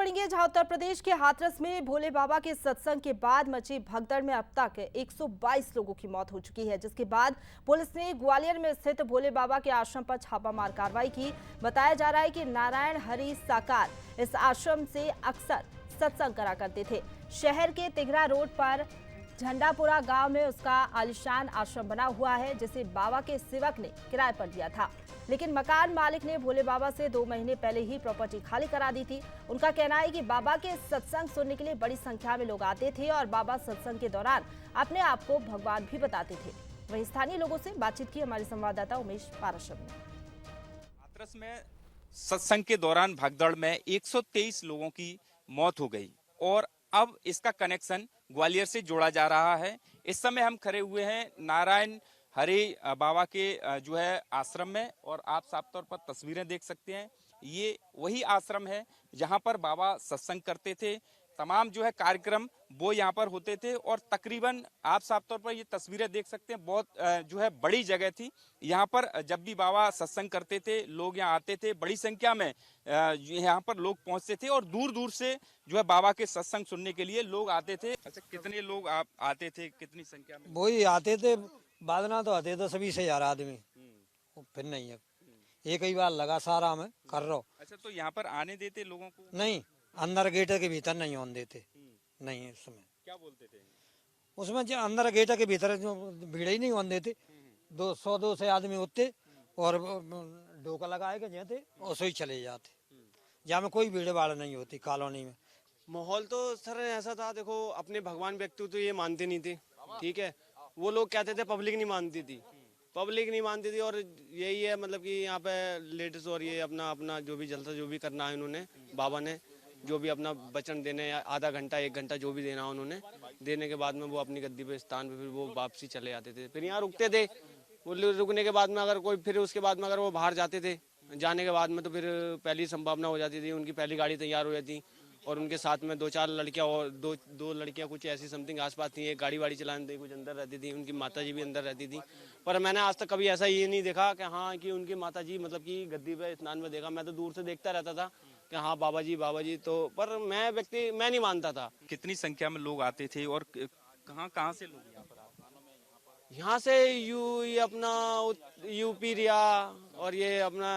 बढ़ेंगे जहां उत्तर प्रदेश के हाथरस में भोले बाबा के सत्संग के बाद मची भगदड़ में अब तक 122 लोगों की मौत हो चुकी है, जिसके बाद पुलिस ने ग्वालियर में स्थित भोले बाबा के आश्रम पर छापामार कार्रवाई की। बताया जा रहा है कि नारायण हरि साकार इस आश्रम से अक्सर सत्संग करा करते थे। शहर के तिघरा रोड पर झंडापुरा गांव में उसका आलीशान आश्रम बना हुआ है, जिसे बाबा के सेवक ने किराए पर दिया था, लेकिन मकान मालिक ने भोले बाबा से 2 महीने पहले ही प्रॉपर्टी खाली करा दी थी। उनका कहना है कि बाबा के सत्संग सुनने के लिए बड़ी संख्या में लोग आते थे और बाबा सत्संग के दौरान अपने आप को भगवान भी बताते थे। वहीं स्थानीय लोगों से बातचीत की हमारे संवाददाता उमेश पाराशर ने। हाथरस में सत्संग के दौरान भगदड़ में 123 लोगों की मौत हो गई और अब इसका कनेक्शन ग्वालियर से जोड़ा जा रहा है। इस समय हम खड़े हुए हैं नारायण हरि बाबा के जो है आश्रम में और आप साफ तौर पर तस्वीरें देख सकते हैं। ये वही आश्रम है जहां पर बाबा सत्संग करते थे। तमाम जो है कार्यक्रम वो यहाँ पर होते थे और तकरीबन आप साफ तौर पर ये तस्वीरें देख सकते हैं, बहुत जो है बड़ी जगह थी। यहाँ पर जब भी बाबा सत्संग करते थे लोग यहाँ आते थे, बड़ी संख्या में यहाँ पर लोग पहुँचते थे और दूर दूर से जो है बाबा के सत्संग सुनने के लिए लोग आते थे। अच्छा, कितने लोग आप आते थे, कितनी संख्या में? वही आते थे, बादना तो आते थे सभी से 1000 आदमी। फिर नहीं है, एक ही बार लगा सारा में कर रहा। अच्छा, तो यहाँ पर आने देते लोगों को? नहीं, अंदर गेट के भीतर नहीं होने देते। नहीं, इस समय क्या बोलते थे उसमें? जो अंदर गेट के भीतर जो भीड़ ही नहीं होने देते। 200 से आदमी होते और डोका लगाए के जाते और सही चले जाते। जहाँ में कोई भीड़ भाड़ नहीं होती कॉलोनी में। माहौल तो सर ऐसा था, देखो अपने भगवान व्यक्ति तो ये मानते नहीं थे, ठीक है। वो लोग कहते थे पब्लिक नहीं मानती थी, पब्लिक नहीं मानती थी। और यही है मतलब कि यहाँ पे लेडीज और ये अपना अपना जो भी जलसा जो भी करना है उन्होंने, बाबा ने जो भी अपना वचन देने या आधा घंटा 1 घंटा जो भी देना उन्होंने देने के बाद में वो अपनी गद्दी पे स्थान पे फिर वो वापसी चले जाते थे। फिर यहाँ रुकते थे। वो रुकने के बाद में अगर कोई फिर उसके बाद में अगर वो बाहर जाते थे, जाने के बाद में तो फिर पहली संभावना हो जाती थी, उनकी पहली गाड़ी तैयार हो जाती और उनके साथ में 2-4 लड़कियां और दो लड़कियां कुछ ऐसी समथिंग आसपास थी। एक गाड़ी वाड़ी चलाने थी, कुछ अंदर रहती थी, उनकी माता जी भी अंदर रहती थी। पर मैंने आज तक कभी ऐसा ये नहीं देखा कि हाँ कि उनकी माता जी मतलब कि गद्दी पे स्नान में देखा। मैं तो दूर से देखता रहता था कि हाँ बाबा जी तो, पर मैं नहीं मानता था। कितनी संख्या में लोग आते थे और कहाँ कहाँ से लोग यहाँ पर आते? यहाँ से ये अपना यूपी रिया और ये अपना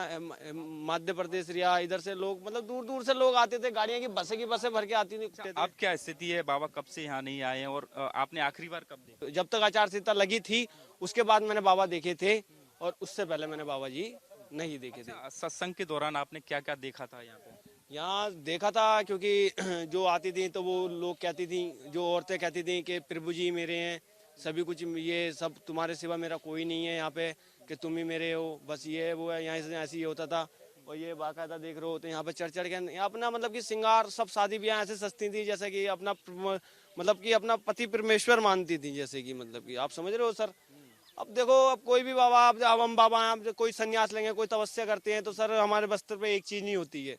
मध्य प्रदेश रिया, इधर से लोग मतलब दूर दूर से लोग आते थे। गाड़ियाँ की बसें भर के आती थी। अब क्या स्थिति है? बाबा कब से यहाँ नहीं आए हैं और आपने आखिरी बार कब देखा? जब तक आचार संहिता लगी थी उसके बाद मैंने बाबा देखे थे और उससे पहले मैंने बाबा जी नहीं देखे थे। सत्संग के दौरान आपने क्या क्या देखा था यहाँ पे? यहाँ देखा था क्योंकि जो आती थी तो वो लोग कहती थी, जो औरतें कहती थी कि प्रभु जी मेरे हैं, सभी कुछ ये सब तुम्हारे सिवा मेरा कोई नहीं है यहाँ पे, कि तुम ही मेरे हो, बस ये वो है। यहाँ से ऐसे ही होता था। और ये बाकायदा देख रहे हो तो यहाँ पे चढ़ चढ़ के अपना मतलब कि श्रृंगार सब शादी ब्याह ऐसे सस्ती थी जैसे कि अपना मतलब कि अपना पति परमेश्वर मानती थी, जैसे कि मतलब कि आप समझ रहे हो सर। अब देखो, अब कोई भी बाबा, अब हम बाबा हैं, कोई सन्यास लेंगे, कोई तपस्या करते हैं तो सर हमारे बस्तर पे एक चीज नहीं होती है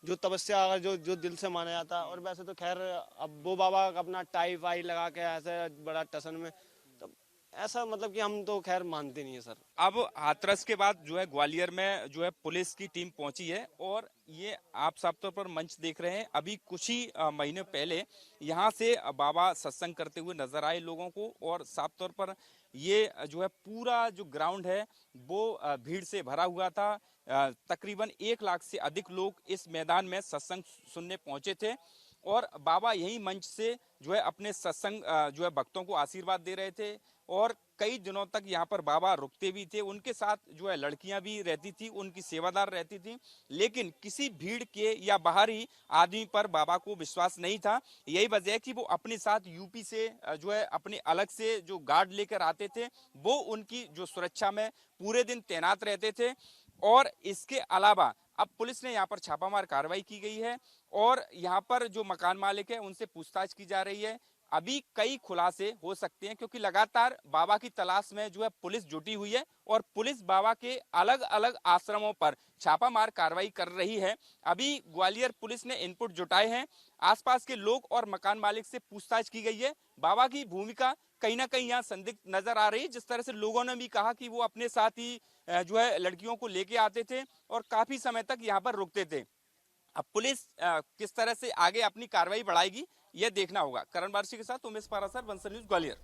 जो तपस्या अगर जो दिल से माना जाता। और वैसे तो खैर अब वो बाबा अपना टाई वाई लगा के ऐसे बड़ा टसन में, तो ऐसा मतलब कि हम तो खैर मानते नहीं है सर। अब हाथरस के बाद जो है ग्वालियर में जो है पुलिस की टीम पहुंची है और ये आप साफ तौर पर मंच देख रहे हैं। अभी कुछ ही महीने पहले यहाँ से बाबा सत्संग करते हुए नजर आए लोगों को और साफ तौर पर ये जो है पूरा जो ग्राउंड है वो भीड़ से भरा हुआ था। तकरीबन 1 लाख से अधिक लोग इस मैदान में सत्संग सुनने पहुंचे थे और बाबा यही मंच से जो है अपने सत्संग जो है भक्तों को आशीर्वाद दे रहे थे और कई दिनों तक यहाँ पर बाबा रुकते भी थे। उनके साथ जो है लड़कियां भी रहती थी, उनकी सेवादार रहती थी, लेकिन किसी भीड़ के या बाहरी आदमी पर बाबा को विश्वास नहीं था। यही वजह है कि वो अपने साथ यूपी से जो है अपने अलग से जो गार्ड लेकर आते थे, वो उनकी जो सुरक्षा में पूरे दिन तैनात रहते थे। और इसके अलावा अब पुलिस ने यहाँ पर छापामार कार्रवाई की गई है और यहाँ पर जो मकान मालिक है उनसे पूछताछ की जा रही है। अभी कई खुलासे हो सकते हैं क्योंकि लगातार बाबा की तलाश में जो है पुलिस जुटी हुई है और पुलिस बाबा के अलग अलग आश्रमों पर छापामार कार्रवाई कर रही है। अभी ग्वालियर पुलिस ने इनपुट जुटाए हैं, आसपास के लोग और मकान मालिक से पूछताछ की गई है। बाबा की भूमिका कहीं ना कहीं यहाँ संदिग्ध नजर आ रही है। जिस तरह से लोगों ने भी कहा कि वो अपने साथ ही जो है लड़कियों को लेके आते थे और काफी समय तक यहाँ पर रुकते थे। अब पुलिस किस तरह से आगे अपनी कार्रवाई बढ़ाएगी, यह देखना होगा। करण बार्शी के साथ उमेश पारासर, बंसल न्यूज, ग्वालियर।